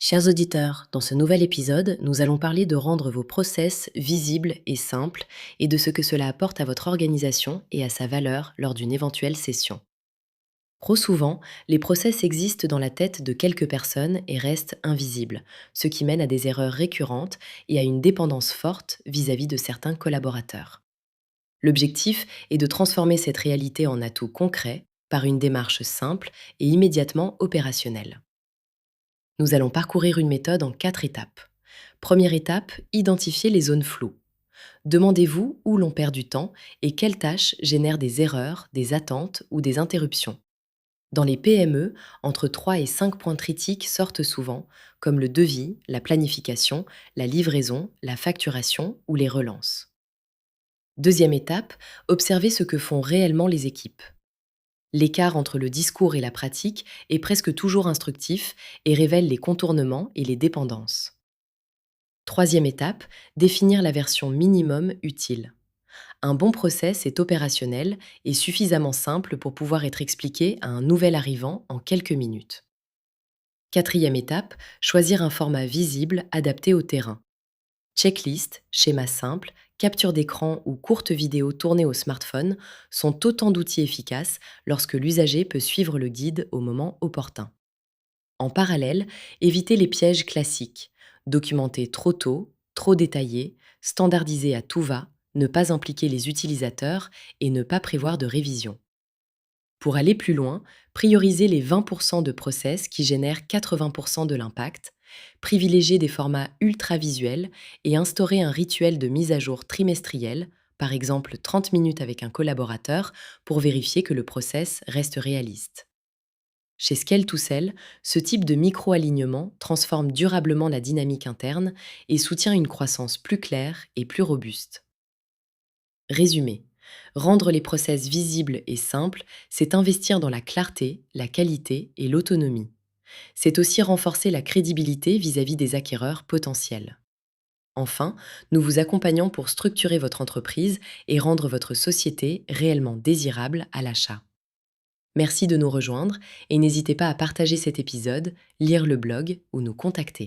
Chers auditeurs, dans ce nouvel épisode, nous allons parler de rendre vos process visibles et simples et de ce que cela apporte à votre organisation et à sa valeur lors d'une éventuelle session. Trop souvent, les process existent dans la tête de quelques personnes et restent invisibles, ce qui mène à des erreurs récurrentes et à une dépendance forte vis-à-vis de certains collaborateurs. L'objectif est de transformer cette réalité en atout concret par une démarche simple et immédiatement opérationnelle. Nous allons parcourir une méthode en 4 étapes. Première étape, identifier les zones floues. Demandez-vous où l'on perd du temps et quelles tâches génèrent des erreurs, des attentes ou des interruptions. Dans les PME, entre 3 et 5 points critiques sortent souvent, comme le devis, la planification, la livraison, la facturation ou les relances. Deuxième étape, observez ce que font réellement les équipes. L'écart entre le discours et la pratique est presque toujours instructif et révèle les contournements et les dépendances. Troisième étape, définir la version minimum utile. Un bon process est opérationnel et suffisamment simple pour pouvoir être expliqué à un nouvel arrivant en quelques minutes. Quatrième étape, choisir un format visible adapté au terrain. Checklist, schéma simple, capture d'écran ou courte vidéo tournée au smartphone sont autant d'outils efficaces lorsque l'usager peut suivre le guide au moment opportun. En parallèle, évitez les pièges classiques. Documenter trop tôt, trop détaillé, standardiser à tout va, ne pas impliquer les utilisateurs et ne pas prévoir de révision. Pour aller plus loin, priorisez les 20% de process qui génèrent 80% de l'impact, privilégiez des formats ultra visuels et instaurez un rituel de mise à jour trimestriel, par exemple 30 minutes avec un collaborateur, pour vérifier que le process reste réaliste. Chez Scale to Sell, ce type de micro-alignement transforme durablement la dynamique interne et soutient une croissance plus claire et plus robuste. Résumé. Rendre les process visibles et simples, c'est investir dans la clarté, la qualité et l'autonomie. C'est aussi renforcer la crédibilité vis-à-vis des acquéreurs potentiels. Enfin, nous vous accompagnons pour structurer votre entreprise et rendre votre société réellement désirable à l'achat. Merci de nous rejoindre et n'hésitez pas à partager cet épisode, lire le blog ou nous contacter.